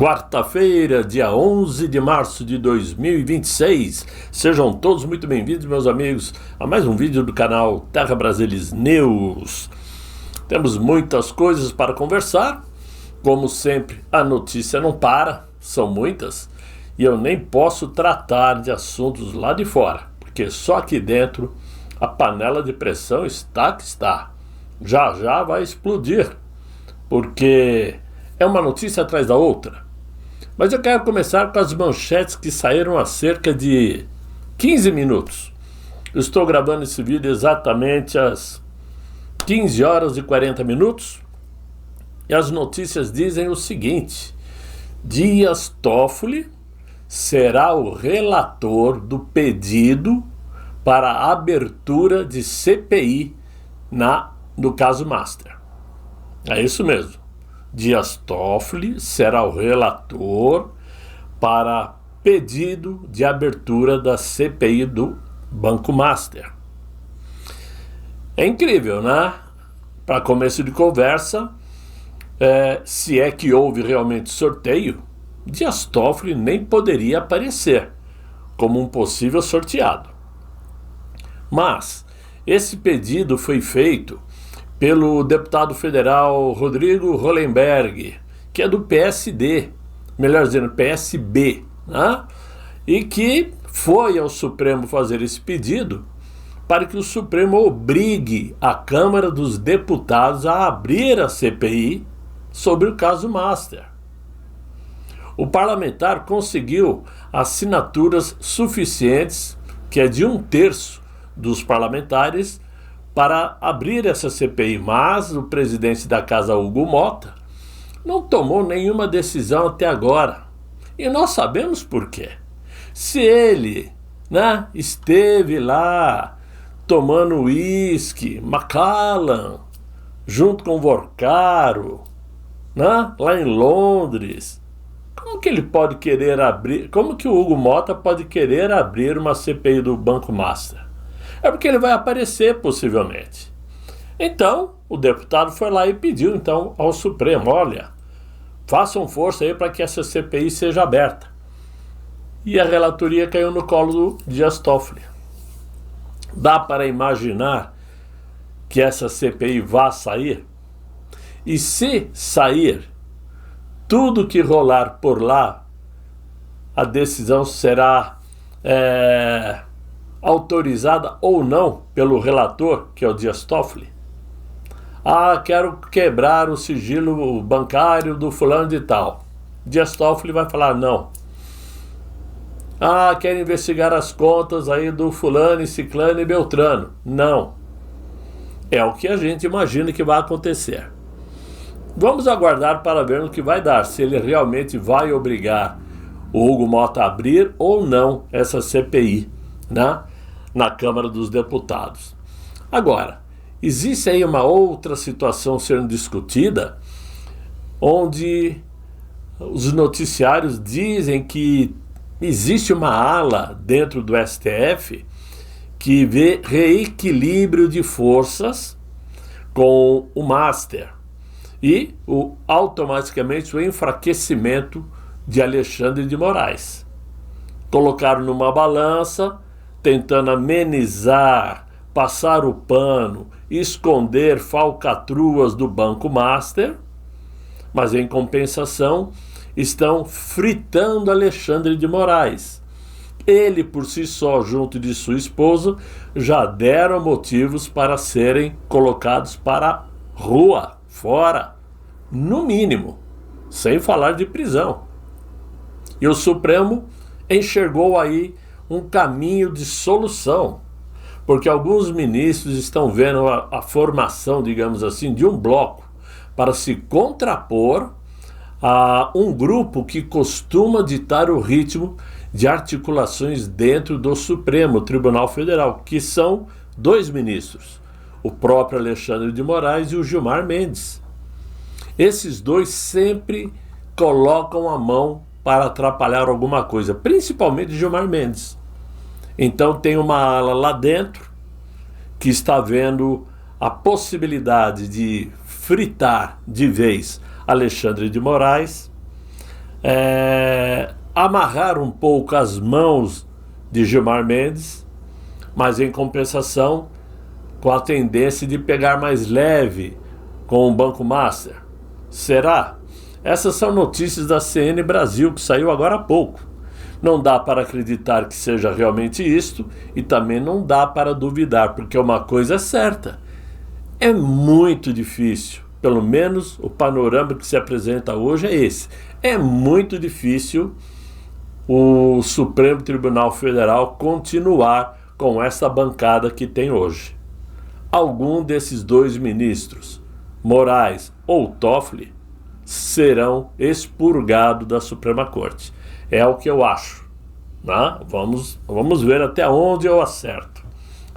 Quarta-feira, dia 11 de março de 2026. Sejam todos muito bem-vindos, meus amigos, a mais um vídeo do canal Terra Brasilis News. Temos muitas coisas para conversar. Como sempre, a notícia não para, são muitas, e eu nem posso tratar de assuntos lá de fora, porque só aqui dentro a panela de pressão está que está. Já já vai explodir, porque é uma notícia atrás da outra. Mas eu quero começar com as manchetes que saíram há cerca de 15 minutos. Eu estou gravando esse vídeo exatamente às 15 horas e 40 minutos. E as notícias dizem o seguinte: Dias Toffoli será o relator do pedido para a abertura de CPI no caso Master. É isso mesmo. Dias Toffoli será o relator para pedido de abertura da CPI do Banco Master. É incrível, né? Para começo de conversa, se é que houve realmente sorteio, Dias Toffoli nem poderia aparecer como um possível sorteado. Mas esse pedido foi feito pelo deputado federal Rodrigo Hollenberg, que é do PSD, melhor dizendo, PSB, né? E que foi ao Supremo fazer esse pedido para que o Supremo obrigue a Câmara dos Deputados a abrir a CPI sobre o caso Master. O parlamentar conseguiu assinaturas suficientes, que é de 1/3 dos parlamentares, para abrir essa CPI, mas o presidente da casa, Hugo Mota, não tomou nenhuma decisão até agora. E nós sabemos por quê. Se ele, esteve lá tomando uísque, Macallan, junto com Vorcaro, lá em Londres, como que ele pode querer abrir, como que o Hugo Mota pode querer abrir uma CPI do Banco Master? É porque ele vai aparecer, possivelmente. Então, o deputado foi lá e pediu, então, ao Supremo: olha, façam força aí para que essa CPI seja aberta. E a relatoria caiu no colo do Dias Toffoli. Dá para imaginar que essa CPI vá sair? E se sair, tudo que rolar por lá, a decisão será autorizada ou não pelo relator, que é o Dias Toffoli. Quero quebrar o sigilo bancário do fulano de tal. Dias Toffoli vai falar não. Quero investigar as contas aí do fulano e ciclano e beltrano. Não. É o que a gente imagina que vai acontecer. Vamos aguardar para ver no que vai dar, se ele realmente vai obrigar o Hugo Mota a abrir ou não essa CPI, na Câmara dos Deputados. Agora, existe aí uma outra situação sendo discutida, onde os noticiários dizem que existe uma ala dentro do STF que vê reequilíbrio de forças com o Master e automaticamente o enfraquecimento de Alexandre de Moraes. Colocaram numa balança, tentando amenizar, passar o pano, esconder falcatruas do Banco Master, mas em compensação estão fritando Alexandre de Moraes. Ele por si só, junto de sua esposa, já deram motivos para serem colocados para a rua, fora, no mínimo, sem falar de prisão. E o Supremo enxergou aí um caminho de solução, porque alguns ministros estão vendo a formação, digamos assim, de um bloco para se contrapor a um grupo que costuma ditar o ritmo de articulações dentro do Supremo Tribunal Federal, que são 2 ministros, o próprio Alexandre de Moraes e o Gilmar Mendes. Esses 2 sempre colocam a mão para atrapalhar alguma coisa, principalmente Gilmar Mendes. Então tem uma ala lá dentro que está vendo a possibilidade de fritar de vez Alexandre de Moraes, amarrar um pouco as mãos de Gilmar Mendes, mas em compensação com a tendência de pegar mais leve com o Banco Master. Será? Essas são notícias da CN Brasil, que saiu agora há pouco. Não dá para acreditar que seja realmente isto e também não dá para duvidar, porque uma coisa é certa. É muito difícil, pelo menos o panorama que se apresenta hoje é esse. É muito difícil o Supremo Tribunal Federal continuar com essa bancada que tem hoje. Algum desses dois ministros, Moraes ou Toffoli, serão expurgados da Suprema Corte. É o que eu acho, né? Vamos ver até onde eu acerto.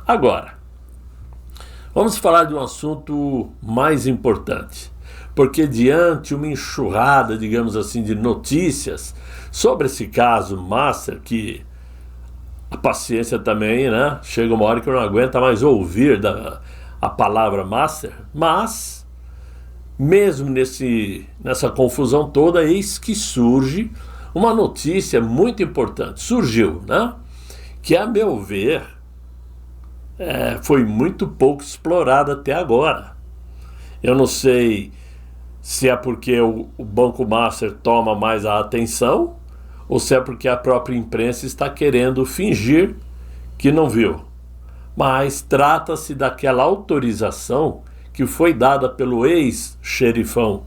Agora, vamos falar de um assunto mais importante, porque diante uma enxurrada, digamos assim, de notícias sobre esse caso Master, que a paciência também, né? Chega uma hora que eu não aguento mais ouvir a palavra Master, mas mesmo nessa confusão toda, eis que surge uma notícia muito importante. Surgiu, né? Que, a meu ver, foi muito pouco explorada até agora. Eu não sei se é porque o Banco Master toma mais a atenção ou se é porque a própria imprensa está querendo fingir que não viu. Mas trata-se daquela autorização que foi dada pelo ex-xerifão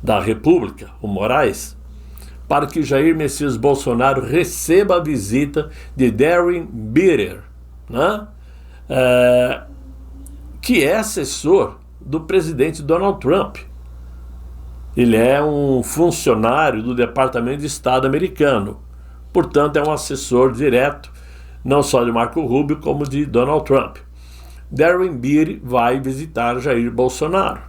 da República, o Moraes, para que Jair Messias Bolsonaro receba a visita de Darren Bitter, né? Que é assessor do presidente Donald Trump. Ele é um funcionário do Departamento de Estado americano, portanto é um assessor direto, não só de Marco Rubio, como de Donald Trump. Darren Bitter vai visitar Jair Bolsonaro.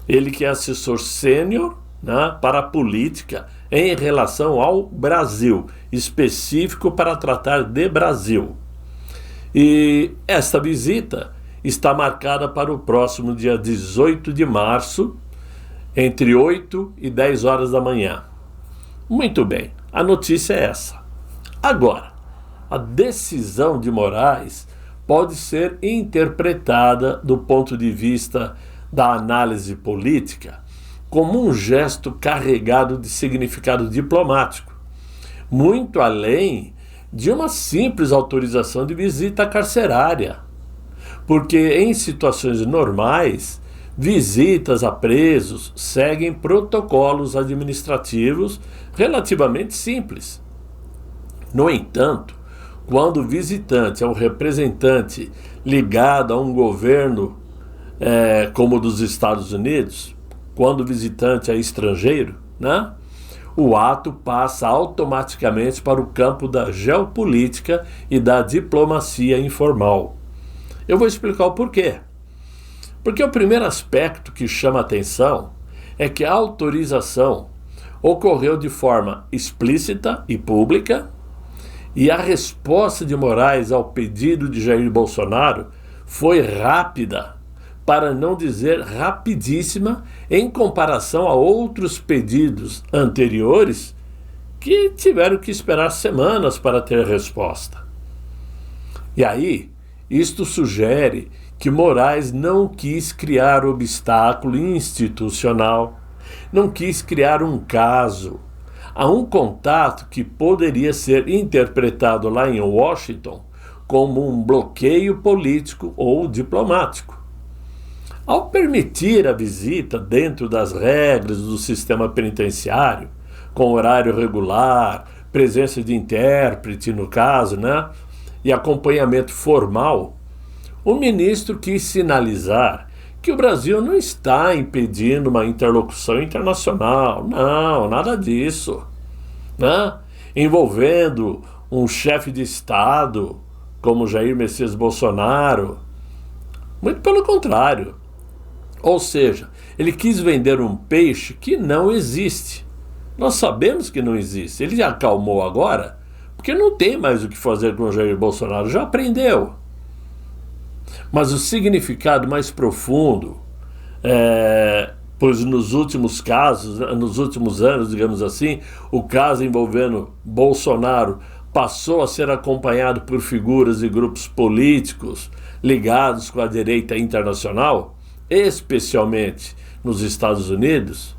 Ele que é assessor sênior, né, para a política em relação ao Brasil, específico para tratar de Brasil. E esta visita está marcada para o próximo dia 18 de março, entre 8 e 10 horas da manhã. Muito bem, a notícia é essa. Agora, a decisão de Moraes pode ser interpretada do ponto de vista da análise política como um gesto carregado de significado diplomático, muito além de uma simples autorização de visita carcerária, porque em situações normais, visitas a presos seguem protocolos administrativos relativamente simples. No entanto, quando o visitante é um representante ligado a um governo como o dos Estados Unidos, quando o visitante é estrangeiro, né, o ato passa automaticamente para o campo da geopolítica e da diplomacia informal. Eu vou explicar o porquê. Porque o primeiro aspecto que chama atenção é que a autorização ocorreu de forma explícita e pública, e a resposta de Moraes ao pedido de Jair Bolsonaro foi rápida, para não dizer rapidíssima, em comparação a outros pedidos anteriores que tiveram que esperar semanas para ter resposta. E aí, isto sugere que Moraes não quis criar obstáculo institucional, não quis criar um caso a um contato que poderia ser interpretado lá em Washington como um bloqueio político ou diplomático. Ao permitir a visita dentro das regras do sistema penitenciário, com horário regular, presença de intérprete no caso, né, e acompanhamento formal, o ministro quis sinalizar que o Brasil não está impedindo uma interlocução internacional, não, nada disso, né? Envolvendo um chefe de Estado como Jair Messias Bolsonaro. Muito pelo contrário. Ou seja, ele quis vender um peixe que não existe. Nós sabemos que não existe. Ele já acalmou agora, porque não tem mais o que fazer com o Jair Bolsonaro, já aprendeu. Mas o significado mais profundo pois nos últimos anos, digamos assim, o caso envolvendo Bolsonaro passou a ser acompanhado por figuras e grupos políticos ligados com a direita internacional, especialmente nos Estados Unidos,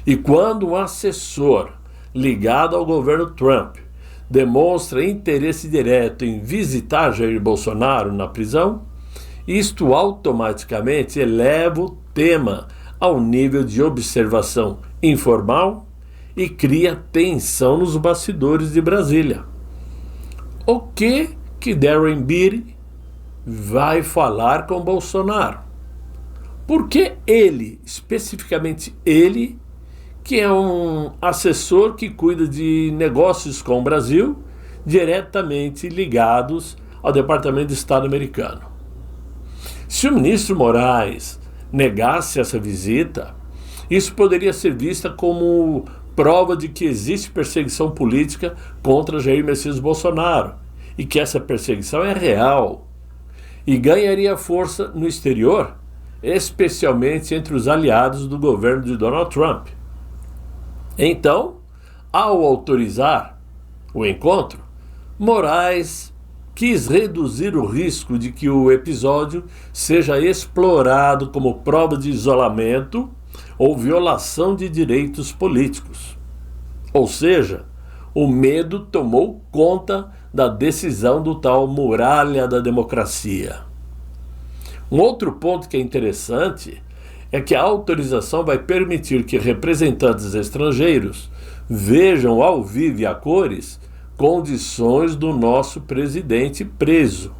e quando um assessor ligado ao governo Trump demonstra interesse direto em visitar Jair Bolsonaro na prisão, isto automaticamente eleva o tema ao nível de observação informal e cria tensão nos bastidores de Brasília. O que Darren Beattie vai falar com Bolsonaro? Por que ele, especificamente ele, que é um assessor que cuida de negócios com o Brasil, diretamente ligados ao Departamento de Estado americano? Se o ministro Moraes negasse essa visita, isso poderia ser vista como prova de que existe perseguição política contra Jair Messias Bolsonaro e que essa perseguição é real e ganharia força no exterior, especialmente entre os aliados do governo de Donald Trump. Então, ao autorizar o encontro, Moraes quis reduzir o risco de que o episódio seja explorado como prova de isolamento ou violação de direitos políticos. Ou seja, o medo tomou conta da decisão do tal muralha da democracia. Um outro ponto que é interessante é que a autorização vai permitir que representantes estrangeiros vejam ao vivo e a cores condições do nosso presidente preso.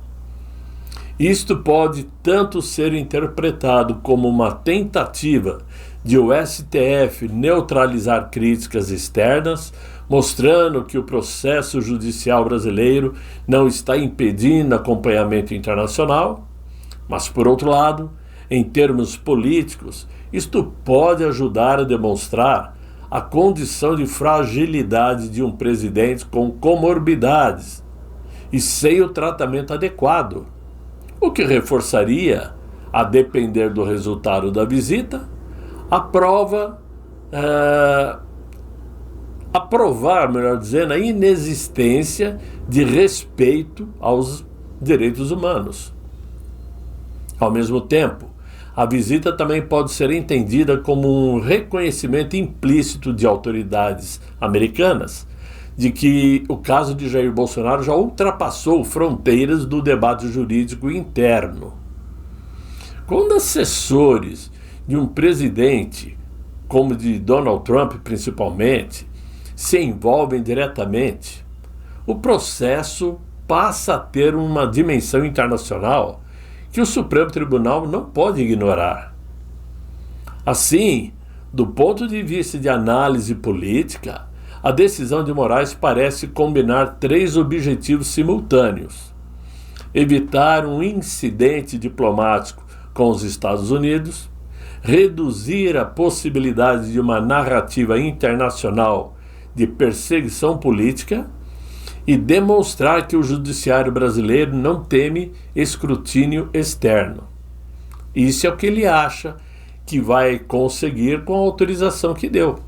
Isto pode tanto ser interpretado como uma tentativa de o STF neutralizar críticas externas, mostrando que o processo judicial brasileiro não está impedindo acompanhamento internacional, mas, por outro lado, em termos políticos, isto pode ajudar a demonstrar a condição de fragilidade de um presidente com comorbidades e sem o tratamento adequado, o que reforçaria, a depender do resultado da visita, aprovar, melhor dizendo, a inexistência de respeito aos direitos humanos. Ao mesmo tempo, a visita também pode ser entendida como um reconhecimento implícito de autoridades americanas de que o caso de Jair Bolsonaro já ultrapassou fronteiras do debate jurídico interno. Quando assessores de um presidente, como de Donald Trump principalmente, se envolvem diretamente, o processo passa a ter uma dimensão internacional que o Supremo Tribunal não pode ignorar. Assim, do ponto de vista de análise política, a decisão de Moraes parece combinar 3 objetivos simultâneos: evitar um incidente diplomático com os Estados Unidos, reduzir a possibilidade de uma narrativa internacional de perseguição política e demonstrar que o judiciário brasileiro não teme escrutínio externo. Isso é o que ele acha que vai conseguir com a autorização que deu.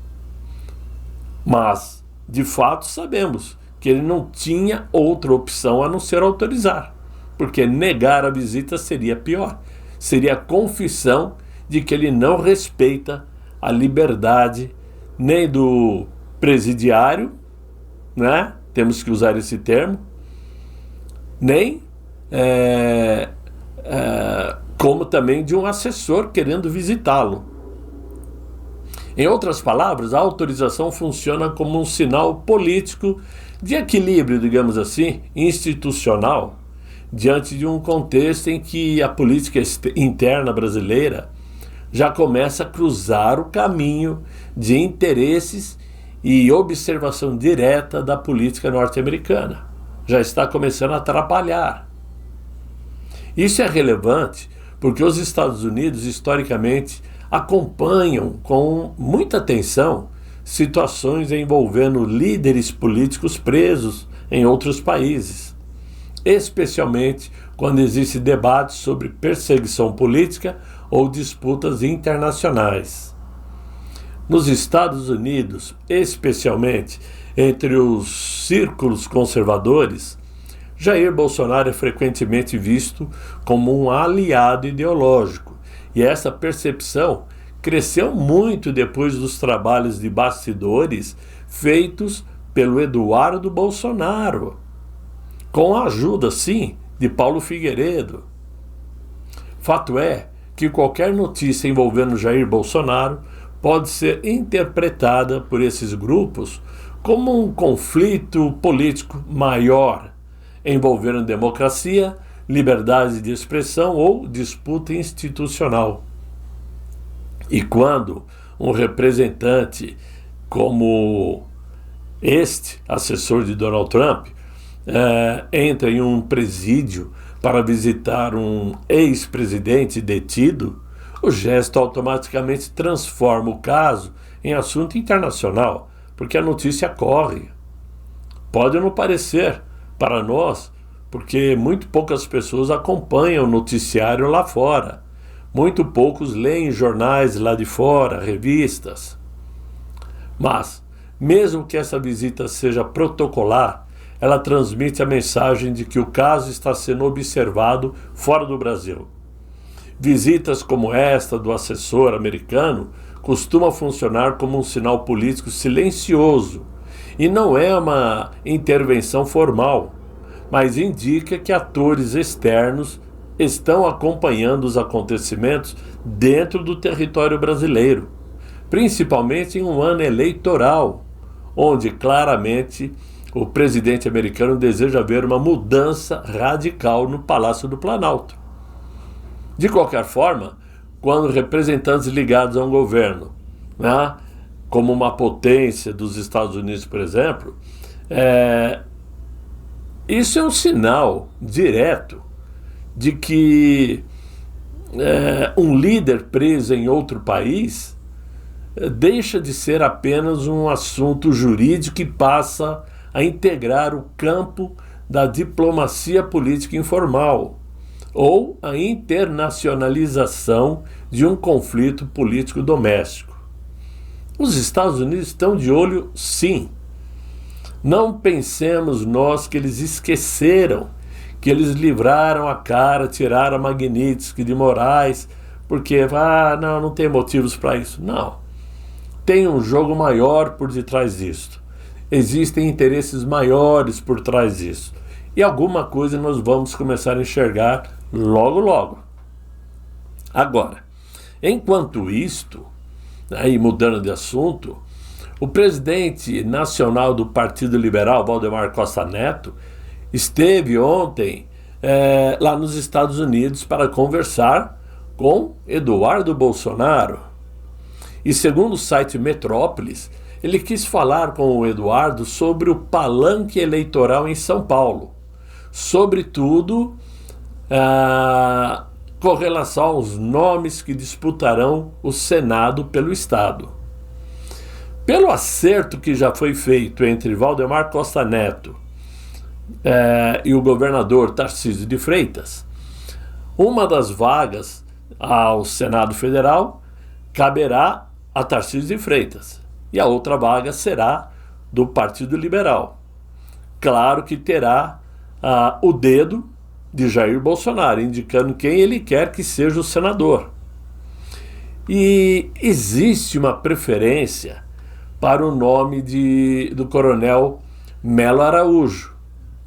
Mas, de fato, sabemos que ele não tinha outra opção a não ser autorizar, porque negar a visita seria pior. Seria a confissão de que ele não respeita a liberdade nem do presidiário, né? Temos que usar esse termo, nem como também de um assessor querendo visitá-lo. Em outras palavras, a autorização funciona como um sinal político de equilíbrio, digamos assim, institucional, diante de um contexto em que a política interna brasileira já começa a cruzar o caminho de interesses e observação direta da política norte-americana. Já está começando a atrapalhar. Isso é relevante porque os Estados Unidos, historicamente, acompanham com muita atenção situações envolvendo líderes políticos presos em outros países, especialmente quando existe debate sobre perseguição política ou disputas internacionais. Nos Estados Unidos, especialmente entre os círculos conservadores, Jair Bolsonaro é frequentemente visto como um aliado ideológico, e essa percepção cresceu muito depois dos trabalhos de bastidores feitos pelo Eduardo Bolsonaro, com a ajuda, sim, de Paulo Figueiredo. Fato é que qualquer notícia envolvendo Jair Bolsonaro pode ser interpretada por esses grupos como um conflito político maior, envolvendo democracia, liberdade de expressão ou disputa institucional. E quando um representante como este, assessor de Donald Trump, entra em um presídio para visitar um ex-presidente detido, o gesto automaticamente transforma o caso em assunto internacional, porque a notícia corre. Pode não parecer para nós, porque muito poucas pessoas acompanham o noticiário lá fora. Muito poucos leem jornais lá de fora, revistas. Mas, mesmo que essa visita seja protocolar, ela transmite a mensagem de que o caso está sendo observado fora do Brasil. Visitas como esta do assessor americano costumam funcionar como um sinal político silencioso e não é uma intervenção formal, mas indica que atores externos estão acompanhando os acontecimentos dentro do território brasileiro, principalmente em um ano eleitoral, onde claramente o presidente americano deseja ver uma mudança radical no Palácio do Planalto. De qualquer forma, quando representantes ligados a um governo, como uma potência dos Estados Unidos, por exemplo, isso é um sinal direto de que um líder preso em outro país deixa de ser apenas um assunto jurídico e passa a integrar o campo da diplomacia política informal ou a internacionalização de um conflito político doméstico. Os Estados Unidos estão de olho, sim. Não pensemos nós que eles esqueceram, que eles livraram a cara, tiraram a Magnitsky de Moraes, porque não tem motivos para isso. Não. Tem um jogo maior por detrás disso. Existem interesses maiores por trás disso. E alguma coisa nós vamos começar a enxergar logo, logo. Agora, enquanto isto, aí mudando de assunto, o presidente nacional do Partido Liberal, Valdemar Costa Neto, esteve ontem lá nos Estados Unidos para conversar com Eduardo Bolsonaro. E segundo o site Metrópolis, ele quis falar com o Eduardo sobre o palanque eleitoral em São Paulo, sobretudo com relação aos nomes que disputarão o Senado pelo Estado. Pelo acerto que já foi feito entre Valdemar Costa Neto e o governador Tarcísio de Freitas, uma das vagas ao Senado Federal caberá a Tarcísio de Freitas e a outra vaga será do Partido Liberal. Claro que terá o dedo de Jair Bolsonaro, indicando quem ele quer que seja o senador. E existe uma preferência para o nome do coronel Melo Araújo.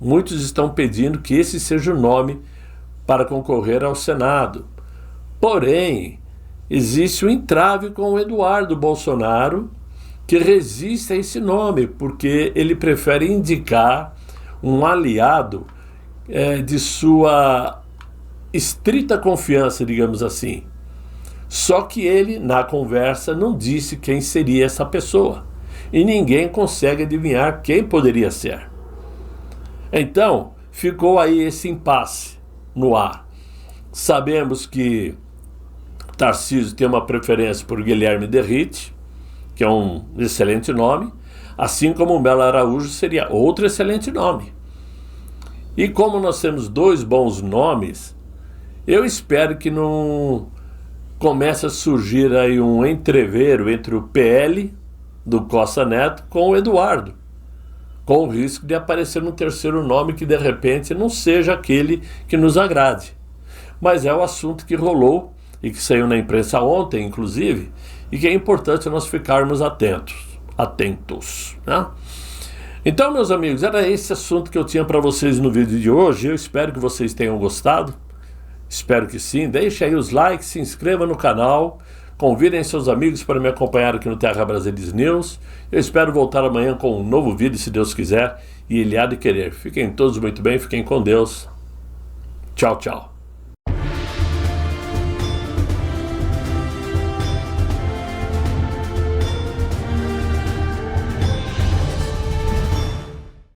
Muitos estão pedindo que esse seja o nome para concorrer ao Senado. Porém, existe um entrave com o Eduardo Bolsonaro, que resiste a esse nome, porque ele prefere indicar um aliado de sua estrita confiança, digamos assim. Só que ele, na conversa, não disse quem seria essa pessoa. E ninguém consegue adivinhar quem poderia ser. Então, ficou aí esse impasse no ar. Sabemos que Tarcísio tem uma preferência por Guilherme Derrite, que é um excelente nome, assim como o Melo Araújo seria outro excelente nome. E como nós temos dois bons nomes, eu espero que não começa a surgir aí um entreveiro entre o PL do Costa Neto com o Eduardo, com o risco de aparecer um terceiro nome que de repente não seja aquele que nos agrade. Mas é o assunto que rolou e que saiu na imprensa ontem, inclusive, e que é importante nós ficarmos atentos, né? Então, meus amigos, era esse assunto que eu tinha para vocês no vídeo de hoje. Eu espero que vocês tenham gostado. Espero que sim. Deixe aí os likes, se inscreva no canal, convidem seus amigos para me acompanhar aqui no Terra Brasilis News. Eu espero voltar amanhã com um novo vídeo, se Deus quiser, e Ele há de querer. Fiquem todos muito bem, fiquem com Deus. Tchau, tchau.